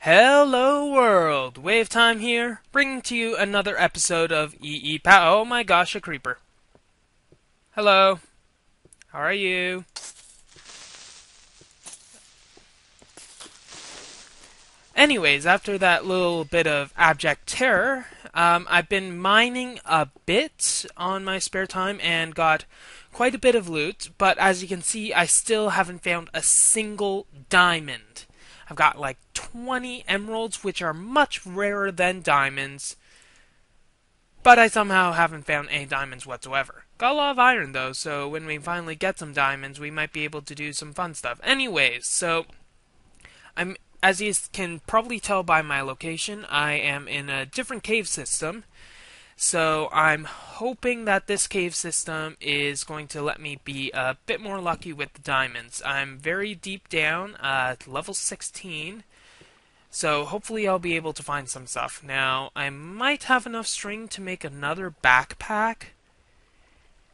Hello world! WayofTime here, bringing to you another episode of EEPower. Oh my gosh, a creeper. Hello. How are you? Anyways, after that little bit of abject terror, I've been mining a bit on my spare time and got quite a bit of loot, but as you can see, I still haven't found a single diamond. I've got like 20 emeralds, which are much rarer than diamonds, but I somehow haven't found any diamonds whatsoever. Got a lot of iron though, so when we finally get some diamonds, we might be able to do some fun stuff. Anyways, so as you can probably tell by my location, I am in a different cave system. So I'm hoping that this cave system is going to let me be a bit more lucky with the diamonds. I'm very deep down, level 16. So hopefully I'll be able to find some stuff. Now, I might have enough string to make another backpack.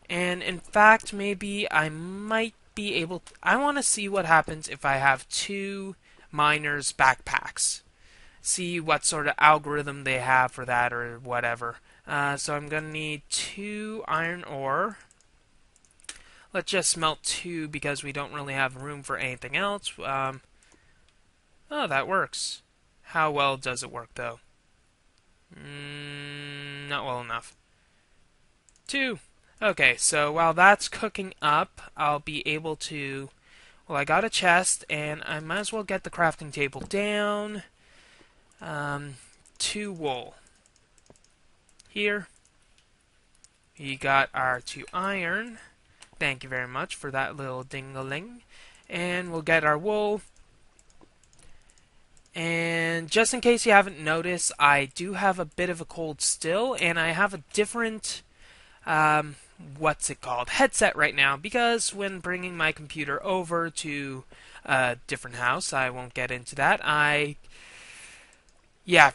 And in fact, maybe I might be able to... I want to see what happens if I have two miners' backpacks. See what sort of algorithm they have for that or whatever. So I'm going to need 2 iron ore. Let's just smelt 2 because we don't really have room for anything else. Oh, that works. How well does it work, though? Not well enough. 2. Okay, so while that's cooking up, I'll be able to... Well, I got a chest, and I might as well get the crafting table down. 2 wool. Here, we got our 2 iron. Thank you very much for that little ding-a-ling. And we'll get our wool. And just in case you haven't noticed, I do have a bit of a cold still, and I have a different, what's it called, headset right now, because when bringing my computer over to a different house, I won't get into that, I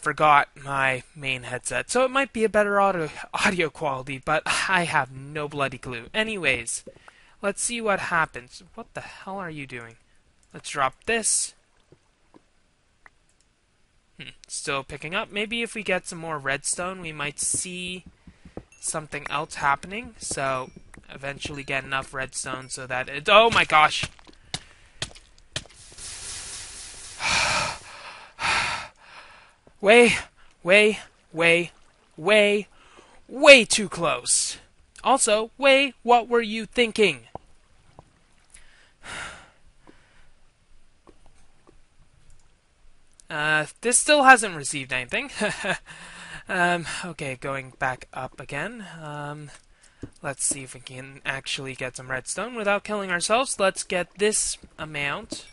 forgot my main headset. So it might be a better audio quality, but I have no bloody clue. Anyways, let's see what happens. What the hell are you doing? Let's drop this. Still picking up. Maybe if we get some more redstone, we might see something else happening. So, eventually get enough redstone so that it... Oh my gosh! Way too close. Also, what were you thinking? This still hasn't received anything. Okay, going back up again. Let's see if we can actually get some redstone without killing ourselves. Let's get this amount.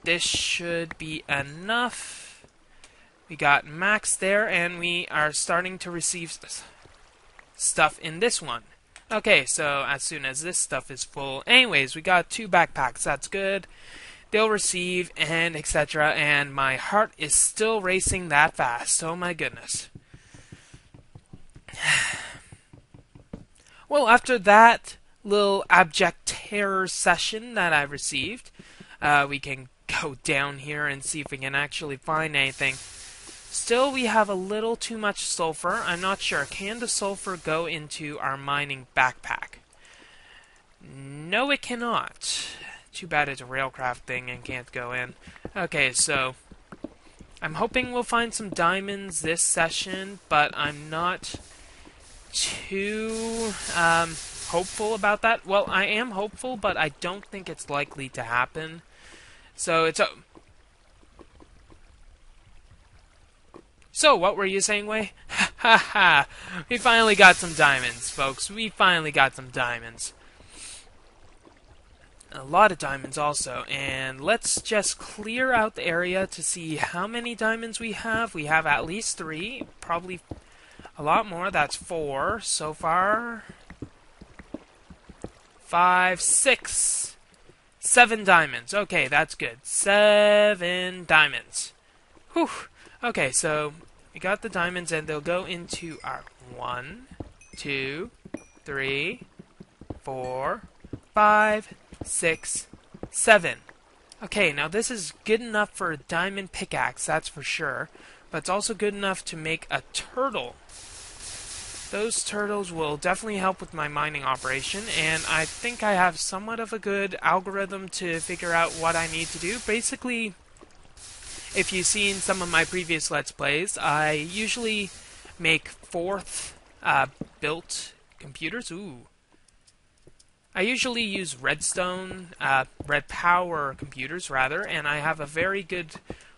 This should be enough. We got max there, and we are starting to receive stuff in this one. Okay, so as soon as this stuff is full... Anyways, we got 2 backpacks. That's good. They'll receive, and etc. And my heart is still racing that fast. Oh my goodness. Well, after that little abject terror session that I received, we can go down here and see if we can actually find anything. Still, we have a little too much sulfur. I'm not sure. Can the sulfur go into our mining backpack? No, it cannot. Too bad it's a railcraft thing and can't go in. Okay, so I'm hoping we'll find some diamonds this session, but I'm not too hopeful about that. Well, I am hopeful, but I don't think it's likely to happen. So it's a... So, what were you saying, Way? Ha ha ha! We finally got some diamonds, folks. We finally got some diamonds. A lot of diamonds also. And let's just clear out the area to see how many diamonds we have. We have at least 3. Probably a lot more. That's 4 so far. 5, 6, 7 diamonds. Okay, that's good. 7 diamonds. Whew. Okay, so we got the diamonds, and they'll go into our 1, 2, 3, 4, 5, 6, 7. Okay, now this is good enough for a diamond pickaxe, that's for sure. But it's also good enough to make a turtle. Those turtles will definitely help with my mining operation, and I think I have somewhat of a good algorithm to figure out what I need to do. Basically, if you've seen some of my previous Let's Plays, I usually make fourth built computers. Ooh. I usually use redstone, red power computers rather, and I have a very good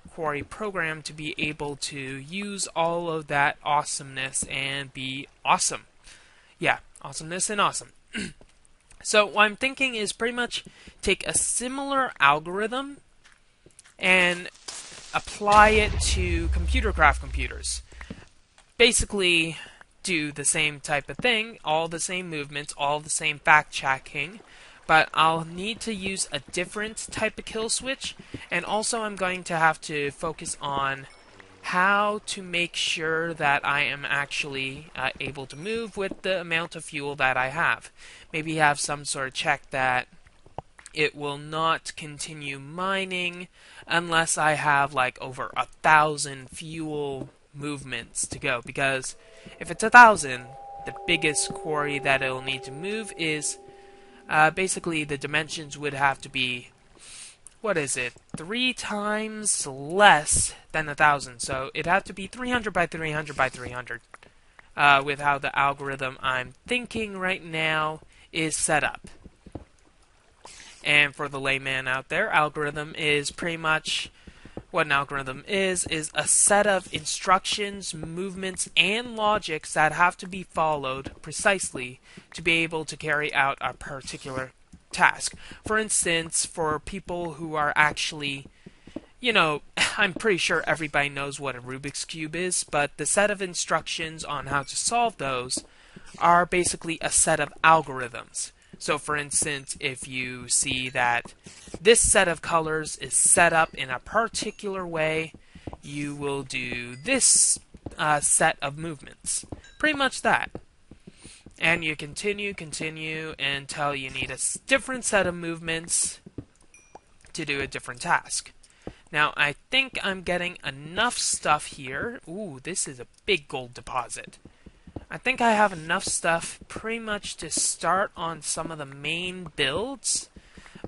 quarry program to be able to use all of that awesomeness and be awesome. Yeah, awesomeness and awesome. So what I'm thinking is pretty much take a similar algorithm and apply it to computer craft computers. Basically, do the same type of thing, all the same movements, all the same fact checking, but I'll need to use a different type of kill switch, and also I'm going to have to focus on how to make sure that I am actually able to move with the amount of fuel that I have. Maybe have some sort of check that it will not continue mining unless I have like over 1,000 fuel movements to go, because if it's 1,000, the biggest quarry that it'll need to move is basically the dimensions would have to be, what is it, 3 times less than 1,000. So it'd have to be 300 by 300 by 300 with how the algorithm I'm thinking right now is set up. And for the layman out there, algorithm is pretty much what an algorithm is a set of instructions, movements, and logics that have to be followed precisely to be able to carry out a particular task. For instance, for people who are actually, I'm pretty sure everybody knows what a Rubik's Cube is, but the set of instructions on how to solve those are basically a set of algorithms. So for instance, if you see that this set of colors is set up in a particular way, you will do this set of movements. Pretty much that. And you continue until you need a different set of movements to do a different task. Now, I think I'm getting enough stuff here. Ooh, this is a big gold deposit. I think I have enough stuff pretty much to start on some of the main builds.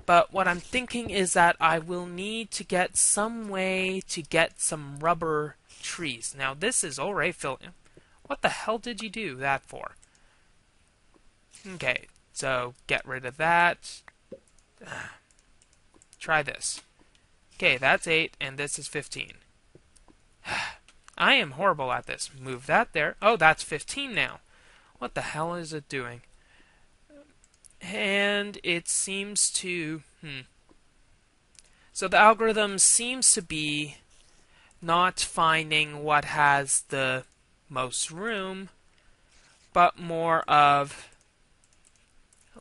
But what I'm thinking is that I will need to get some way to get some rubber trees. Now, this is already filled in. What the hell did you do that for? Okay, so get rid of that. Try this. Okay, that's 8, and this is 15. I am horrible at this. Move that there. Oh, that's 15 now. What the hell is it doing? And it seems to... So the algorithm seems to be not finding what has the most room, but more of...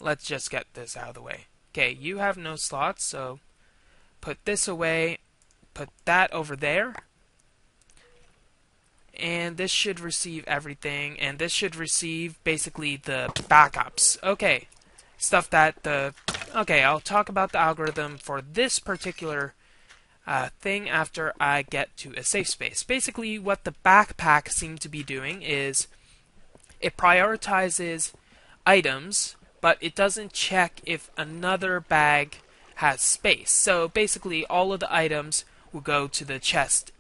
Let's just get this out of the way. Okay, you have no slots, so put this away, put that over there. And this should receive everything, and this should receive basically the backups. Okay, stuff that the... Okay, I'll talk about the algorithm for this particular thing after I get to a safe space. Basically, what the backpack seemed to be doing is it prioritizes items, but it doesn't check if another bag has space. So basically, all of the items will go to the chest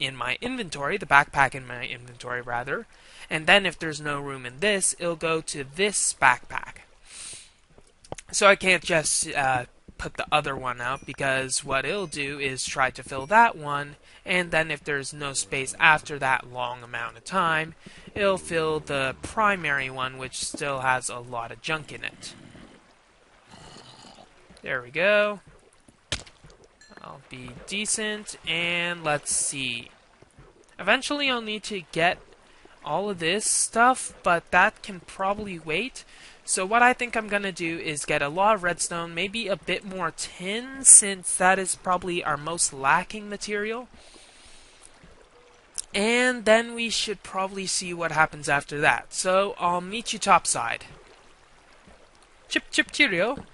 in my inventory, the backpack in my inventory rather, and then if there's no room in this, it'll go to this backpack. So I can't just put the other one out, because what it'll do is try to fill that one, and then if there's no space after that long amount of time, it'll fill the primary one, which still has a lot of junk in it. There we go. I'll be decent, and let's see. Eventually I'll need to get all of this stuff, but that can probably wait. So what I think I'm going to do is get a lot of redstone, maybe a bit more tin, since that is probably our most lacking material. And then we should probably see what happens after that. So I'll meet you topside. Chip chip cheerio.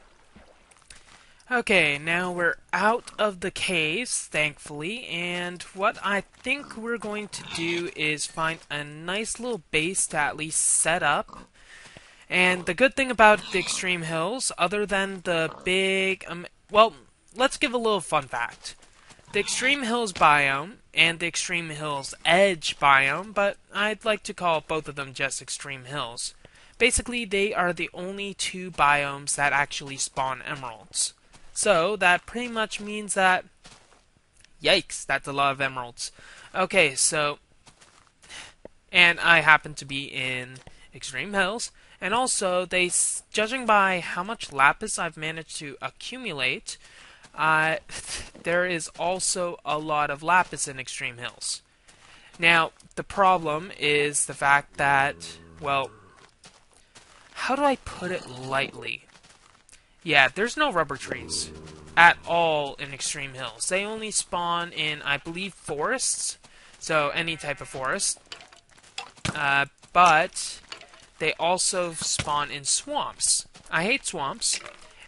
Okay, now we're out of the caves, thankfully, and what I think we're going to do is find a nice little base to at least set up. And the good thing about the extreme hills, other than the big, well, let's give a little fun fact. The extreme hills biome and the extreme hills edge biome, but I'd like to call both of them just extreme hills. Basically, they are the only two biomes that actually spawn emeralds. So, that pretty much means that... Yikes, that's a lot of emeralds. Okay, so... And I happen to be in Extreme Hills. And also, judging by how much lapis I've managed to accumulate, there is also a lot of lapis in Extreme Hills. Now, the problem is the fact that, well, how do I put it lightly? Yeah, there's no rubber trees at all in Extreme Hills. They only spawn in, I believe, forests. So, any type of forest. But they also spawn in swamps. I hate swamps.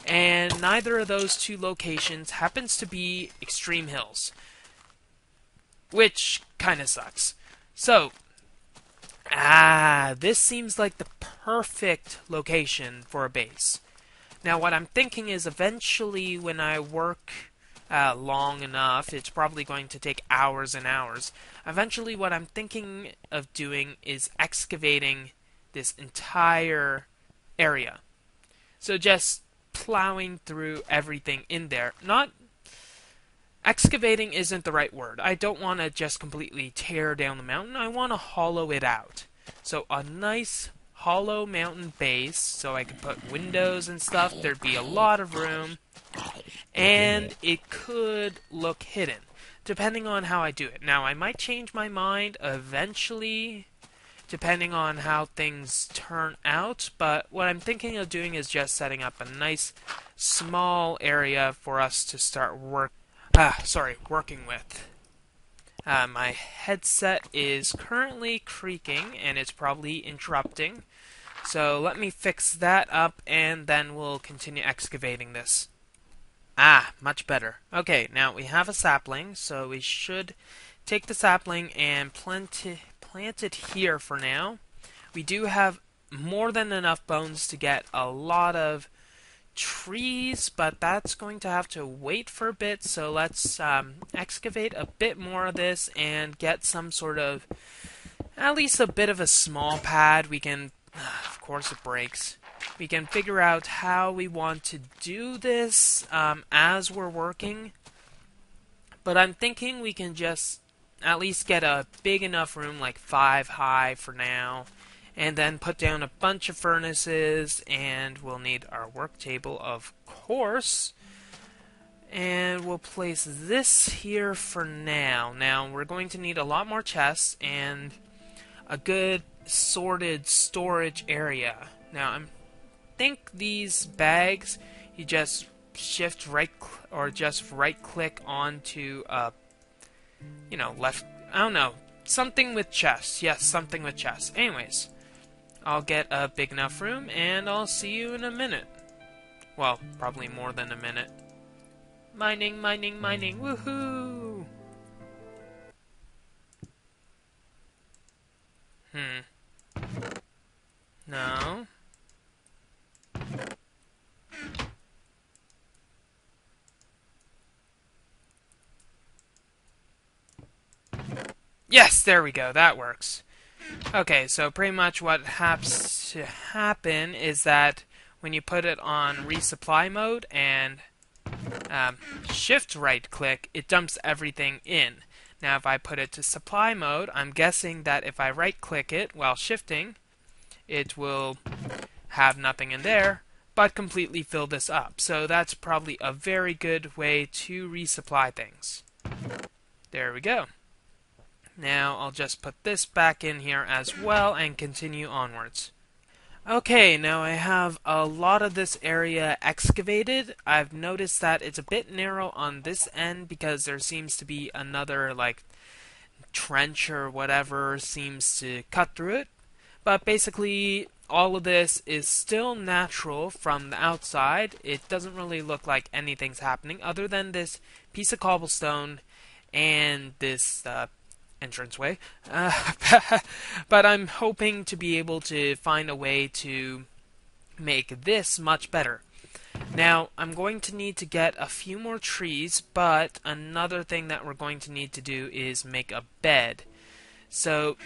And neither of those two locations happens to be Extreme Hills. Which kind of sucks. So, this seems like the perfect location for a base. Now, what I'm thinking is eventually when I work long enough, it's probably going to take hours and hours. Eventually, what I'm thinking of doing is excavating this entire area. So just plowing through everything in there. Not excavating isn't the right word. I don't want to just completely tear down the mountain. I want to hollow it out. So a nice hollow mountain base, so I could put windows and stuff. There'd be a lot of room, and it could look hidden, depending on how I do it. Now, I might change my mind eventually, depending on how things turn out, but what I'm thinking of doing is just setting up a nice small area for us to start working with. My headset is currently creaking, and it's probably interrupting. So let me fix that up, and then we'll continue excavating this. Much better. Okay, now we have a sapling, so we should take the sapling and plant it here for now. We do have more than enough bones to get a lot of trees, but that's going to have to wait for a bit, so let's excavate a bit more of this and get some sort of, at least a bit of a small pad. We can, of course it breaks, we can figure out how we want to do this as we're working, but I'm thinking we can just at least get a big enough room, like 5 high for now, and then put down a bunch of furnaces, and we'll need our work table, of course. And we'll place this here for now. Now, we're going to need a lot more chests and a good sorted storage area. Now, I think these bags, you just shift right, or just right click onto, left, I don't know, something with chests. Yes, something with chests. Anyways, I'll get a big enough room, and I'll see you in a minute. Well, probably more than a minute. Mining, mining, mining, woohoo! No. Yes, there we go, that works. Okay, so pretty much what has to happen is that when you put it on resupply mode and shift right click, it dumps everything in. Now if I put it to supply mode, I'm guessing that if I right click it while shifting, it will have nothing in there, but completely fill this up. So that's probably a very good way to resupply things. There we go. Now I'll just put this back in here as well and continue onwards. Okay, now I have a lot of this area excavated. I've noticed that it's a bit narrow on this end because there seems to be another, trench or whatever seems to cut through it. But basically, all of this is still natural from the outside. It doesn't really look like anything's happening other than this piece of cobblestone and this entranceway. But I'm hoping to be able to find a way to make this much better. Now, I'm going to need to get a few more trees, but another thing that we're going to need to do is make a bed. So,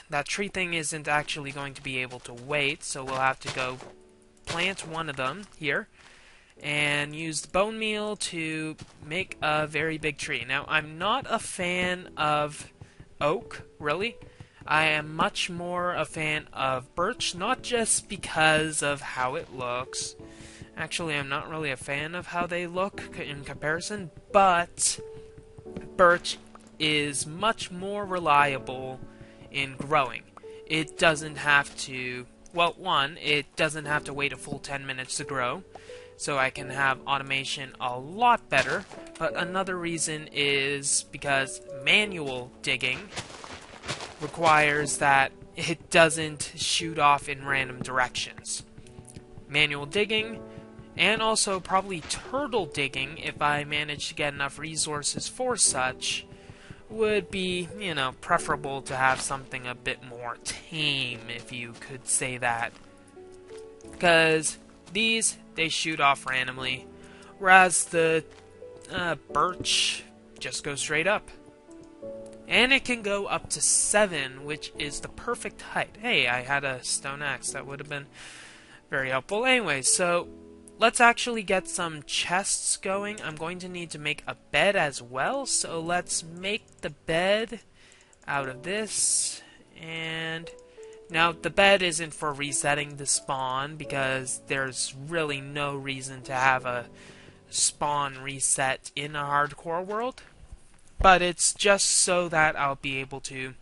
that tree thing isn't actually going to be able to wait, so we'll have to go plant one of them here and use the bone meal to make a very big tree. Now, I'm not a fan of oak, really. I am much more a fan of birch, not just because of how it looks. Actually, I'm not really a fan of how they look in comparison, but birch is much more reliable in growing. It doesn't have to, well, one, it doesn't have to wait a full 10 minutes to grow, so I can have automation a lot better. But another reason is because manual digging requires that it doesn't shoot off in random directions. Manual digging, and also probably turtle digging, if I manage to get enough resources for such, would be, preferable to have something a bit more tame, if you could say that. Because these, they shoot off randomly, whereas the birch just goes straight up. And it can go up to 7, which is the perfect height. Hey, I had a stone axe. That would have been very helpful. Anyway, so let's actually get some chests going. I'm going to need to make a bed as well. So let's make the bed out of this. And now the bed isn't for resetting the spawn, because there's really no reason to have a spawn reset in a hardcore world. But it's just so that I'll be able to,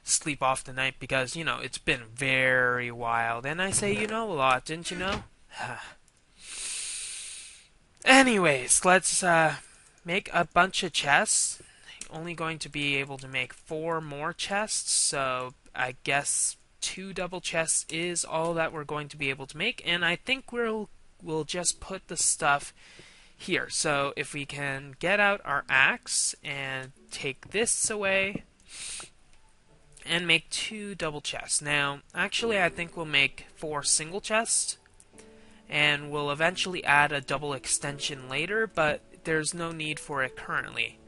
sleep off the night, because, it's been very wild. And I say a lot, didn't you know? Anyways, let's make a bunch of chests. Only going to be able to make 4 more chests, so I guess 2 double chests is all that we're going to be able to make. And I think we'll just put the stuff here. So if we can get out our axe and take this away and make 2 double chests. Now, actually, I think we'll make 4 single chests, and we'll eventually add a double extension later, but there's no need for it currently.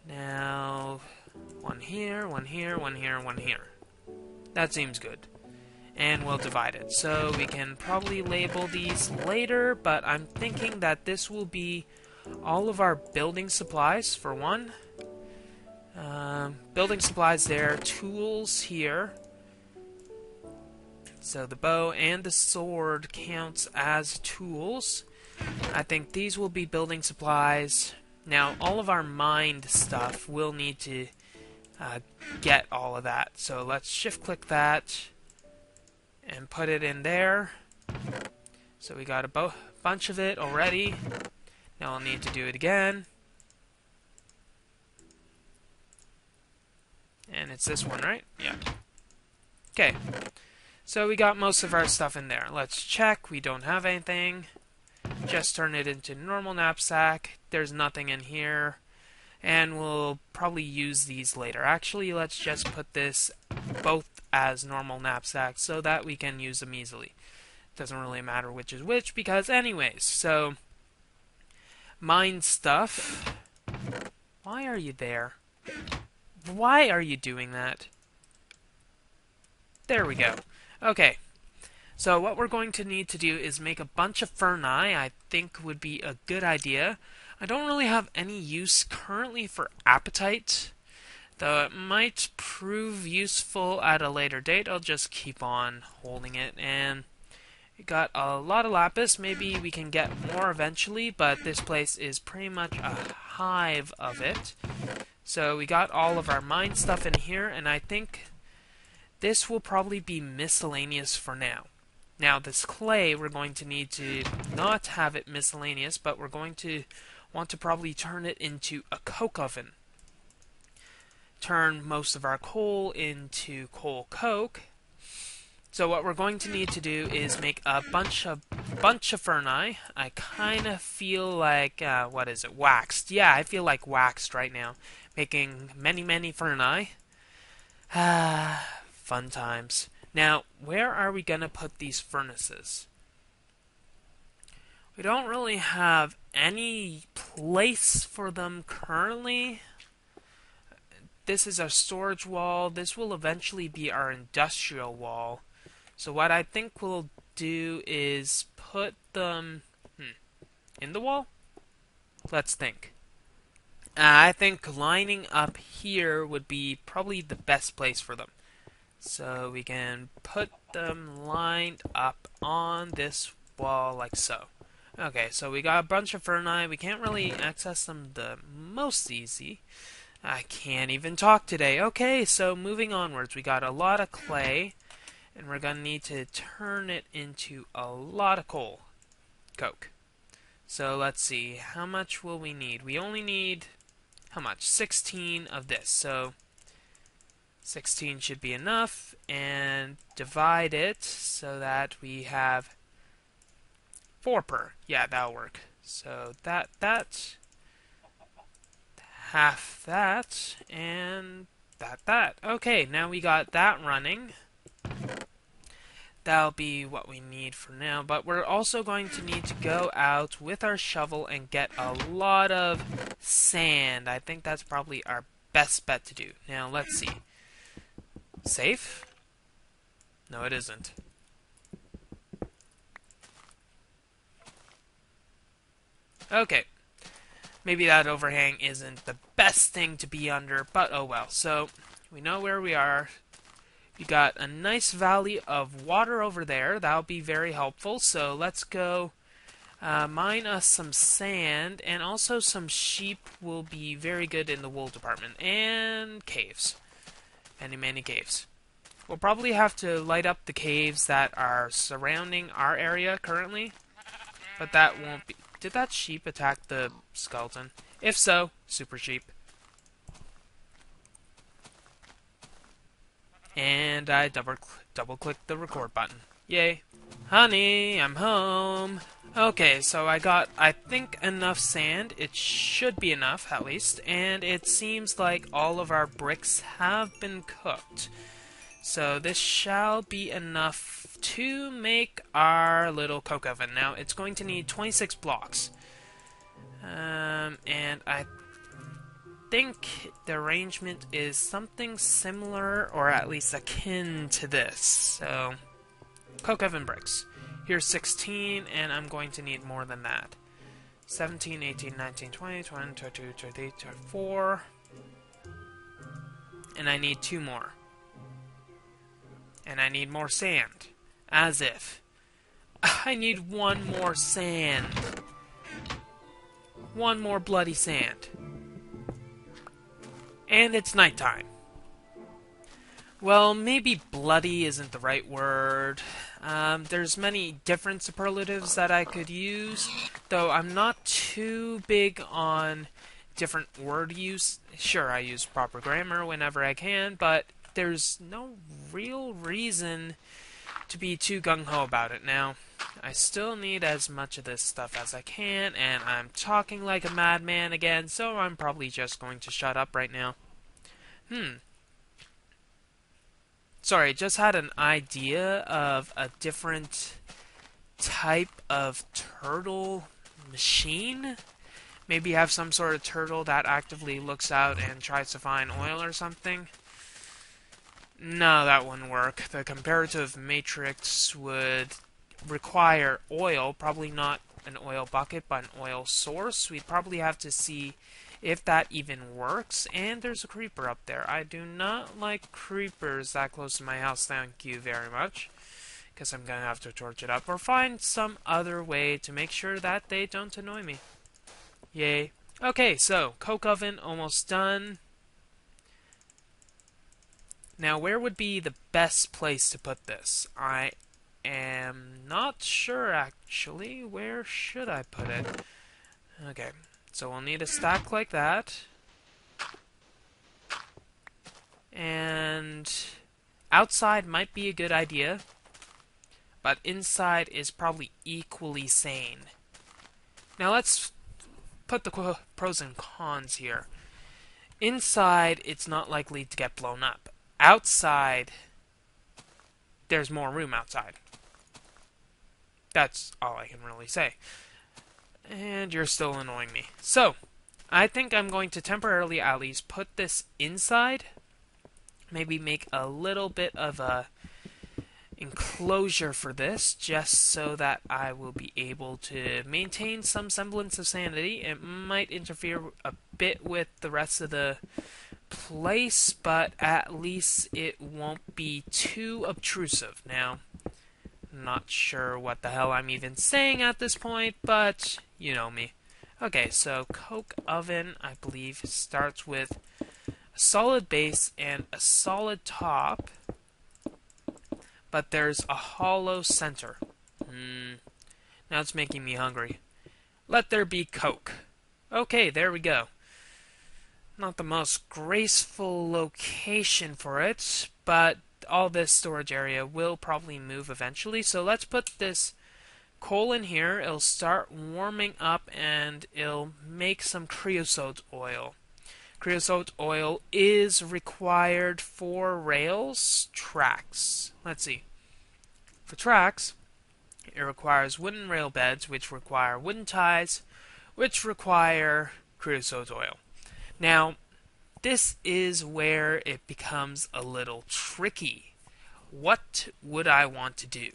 Now, 1 here, 1 here, 1 here, 1 here. That seems good. And we'll divide it. So we can probably label these later, but I'm thinking that this will be all of our building supplies, for one. Building supplies there, tools here. So the bow and the sword counts as tools. I think these will be building supplies. Now, all of our mined stuff will need to get all of that. So let's shift-click that and put it in there. So we got a bunch of it already. Now I'll need to do it again. And it's this one, right? Yeah. Okay. So we got most of our stuff in there. Let's check. We don't have anything. Just turn it into normal knapsack. There's nothing in here. And we'll probably use these later. Actually, let's just put this both as normal knapsacks so that we can use them easily. Doesn't really matter which is which, because anyways, so mine stuff. Why are you there? Why are you doing that? There we go. Okay. So what we're going to need to do is make a bunch of ferni. I think would be a good idea. I don't really have any use currently for apatite, though it might prove useful at a later date. I'll just keep on holding it. And we got a lot of lapis. Maybe we can get more eventually, but this place is pretty much a hive of it. So we got all of our mine stuff in here, and I think this will probably be miscellaneous for now. Now, this clay, we're going to need to not have it miscellaneous, but we're going to want to probably turn it into a coke oven. turn most of our coal into coal coke. So what we're going to need to do is make a bunch of ferni. I kind of feel like what is it? Waxed. Yeah, I feel like waxed right now, making many ferni. Ah, fun times. Now, where are we gonna put these furnaces? We don't really have any place for them currently. This is our storage wall. This will eventually be our industrial wall. So what I think we'll do is put them in the wall? Let's think. I think lining up here would be probably the best place for them. So we can put them lined up on this wall like so. Okay, so we got a bunch of ferni. We can't really access them the most easy. I can't even talk today. Okay, so moving onwards, we got a lot of clay, and we're going to need to turn it into a lot of coal. Coke. So let's see, how much will we need? We only need, how much? 16 of this. So 16 should be enough, and divide it so that we have 4 per. Yeah, that'll work. So that, half that, and that. Okay, now we got that running. That'll be what we need for now, but we're also going to need to go out with our shovel and get a lot of sand. I think that's probably our best bet to do. Now, let's see. Safe? No, it isn't. Okay. Maybe that overhang isn't the best thing to be under, but oh well. So, we know where we are. We got a nice valley of water over there. That'll be very helpful. So let's go mine us some sand, and also some sheep will be very good in the wool department. And caves. Many caves. We'll probably have to light up the caves that are surrounding our area currently. But that won't be... Did that sheep attack the skeleton? If so, super sheep. And I double-clicked the record button. Yay. Honey, I'm home. Okay, so I got, I think, enough sand. It should be enough, at least. And it seems like all of our bricks have been cooked. So this shall be enough to make our little coke oven. Now, it's going to need 26 blocks. And I think the arrangement is something similar, or at least akin to this. So, coke oven bricks. Here's 16, and I'm going to need more than that. 17, 18, 19, 20, 21, 22, 23, 24. And I need 2 more. And I need more sand. As if. I need 1 more sand. 1 more bloody sand. And it's nighttime. Well, maybe bloody isn't the right word. There's many different superlatives that I could use, though I'm not too big on different word use. Sure, I use proper grammar whenever I can, but there's no real reason to be too gung-ho about it. Now, I still need as much of this stuff as I can, and I'm talking like a madman again, so I'm probably just going to shut up right now. Sorry, just had an idea of a different type of turtle machine. Maybe have some sort of turtle that actively looks out and tries to find oil or something. No, that wouldn't work. The comparative matrix would require oil, probably not an oil bucket, but an oil source. We'd probably have to see if that even works. And there's a creeper up there. I do not like creepers that close to my house, thank you very much. Because I'm going to have to torch it up or find some other way to make sure that they don't annoy me. Yay. Okay, so, coke oven almost done. Now, where would be the best place to put this? I am not sure, actually. Where should I put it? Okay, so we'll need a stack like that. And outside might be a good idea, but inside is probably equally sane. Now let's put the pros and cons here. Inside, it's not likely to get blown up. Outside, there's more room outside. That's all I can really say. And you're still annoying me. So, I think I'm going to temporarily at least put this inside. Maybe make a little bit of a enclosure for this, just so that I will be able to maintain some semblance of sanity. It might interfere a bit with the rest of the place, but at least it won't be too obtrusive. Now, not sure what the hell I'm even saying at this point, but you know me. Okay, so coke oven, I believe, starts with a solid base and a solid top, but there's a hollow center. Now it's making me hungry. Let there be coke. Okay, there we go. Not the most graceful location for it, but all this storage area will probably move eventually. So let's put this coal in here. It'll start warming up and it'll make some creosote oil. Creosote oil is required for rails, tracks. Let's see. For tracks, it requires wooden rail beds, which require wooden ties, which require creosote oil. Now, this is where it becomes a little tricky. What would I want to do?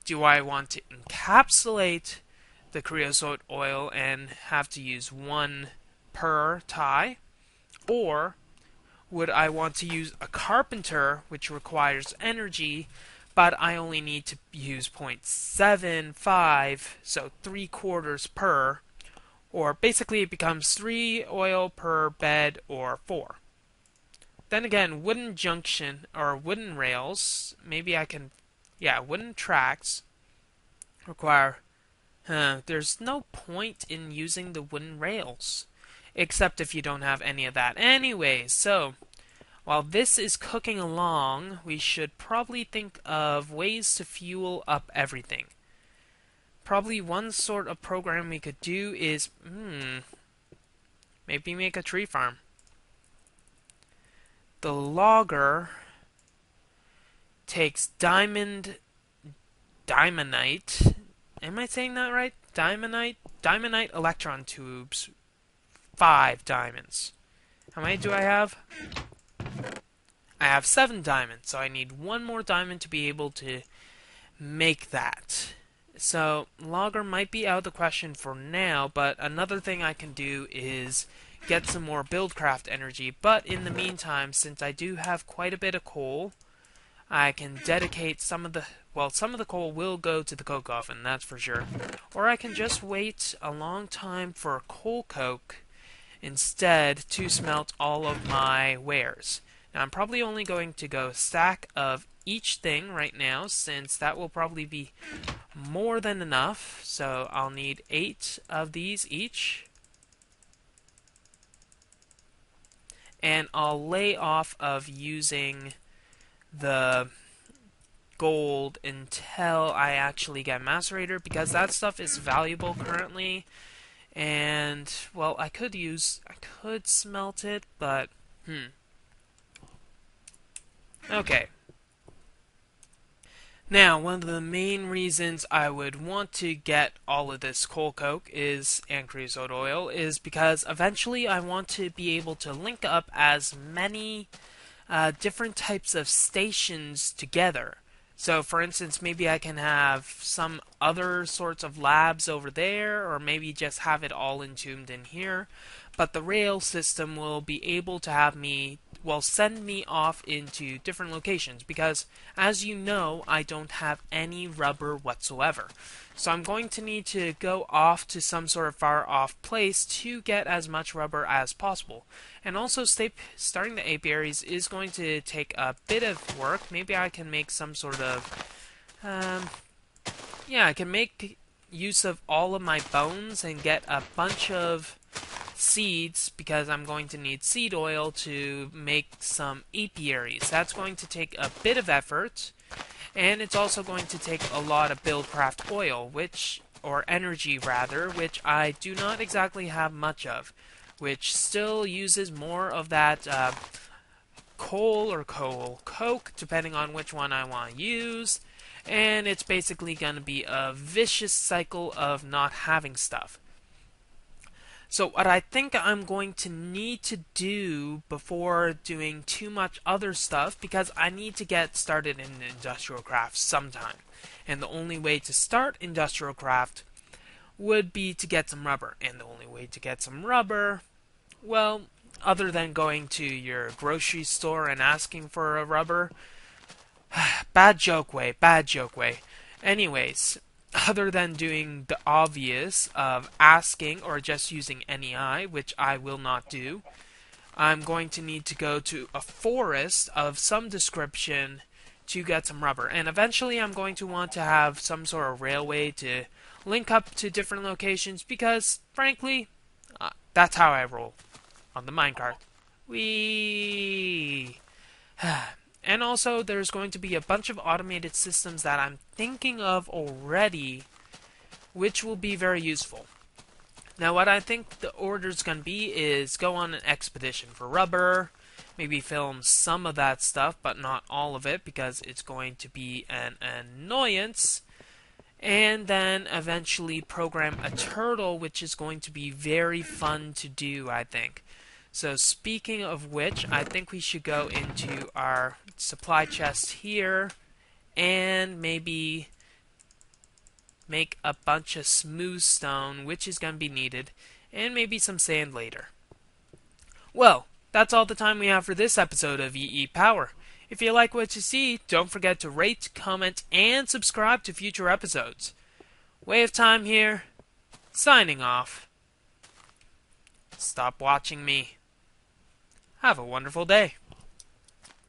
Do I want to encapsulate the creosote oil and have to use one per tie? Or would I want to use a carpenter, which requires energy, but I only need to use 0.75, so 3/4 per, or basically it becomes 3 oil per bed or 4. Then again, wooden junction, or wooden rails, maybe I can, wooden tracks require, there's no point in using the wooden rails, except if you don't have any of that. Anyways, so while this is cooking along, we should probably think of ways to fuel up everything. Probably one sort of program we could do is, maybe make a tree farm. The logger takes diamondite. Am I saying that right? Diamondite electron tubes. 5 diamonds. How many do I have? I have 7 diamonds, so I need 1 more diamond to be able to make that. So, logger might be out of the question for now, but another thing I can do is get some more buildcraft energy. But in the meantime, since I do have quite a bit of coal, I can dedicate some of the coal will go to the coke oven, that's for sure. Or I can just wait a long time for coal coke instead to smelt all of my wares. Now I'm probably only going to go a stack of each thing right now, since that will probably be more than enough. So I'll need 8 of these each. And I'll lay off of using the gold until I actually get macerator, because that stuff is valuable currently. And, well, I could smelt it, but, Okay. Now, one of the main reasons I would want to get all of this coal coke and creosote oil is because eventually I want to be able to link up as many different types of stations together. So, for instance, maybe I can have some other sorts of labs over there, or maybe just have it all entombed in here. But the rail system will be able to have send me off into different locations, because, as you know, I don't have any rubber whatsoever. So I'm going to need to go off to some sort of far-off place to get as much rubber as possible. And also, starting the apiaries is going to take a bit of work. Maybe I can make some sort of... I can make use of all of my bones and get a bunch of seeds because I'm going to need seed oil to make some apiaries. That's going to take a bit of effort, and it's also going to take a lot of buildcraft oil, or energy rather, which I do not exactly have much of, which still uses more of that coke, depending on which one I want to use, and it's basically going to be a vicious cycle of not having stuff. So what I think I'm going to need to do before doing too much other stuff, because I need to get started in industrial craft sometime, and the only way to start industrial craft would be to get some rubber, and the only way to get some rubber, well, other than going to your grocery store and asking for a rubber, bad joke way. Anyways, other than doing the obvious of asking or just using NEI, which I will not do, I'm going to need to go to a forest of some description to get some rubber. And eventually I'm going to want to have some sort of railway to link up to different locations because, frankly, that's how I roll on the minecart. Whee! And also, there's going to be a bunch of automated systems that I'm thinking of already, which will be very useful. Now, what I think the order's going to be is go on an expedition for rubber, maybe film some of that stuff, but not all of it, because it's going to be an annoyance, and then eventually program a turtle, which is going to be very fun to do, I think. So speaking of which, I think we should go into our supply chest here and maybe make a bunch of smooth stone, which is going to be needed, and maybe some sand later. Well, that's all the time we have for this episode of EEPower. If you like what you see, don't forget to rate, comment, and subscribe to future episodes. WayofTime here, signing off. Stop watching me. Have a wonderful day.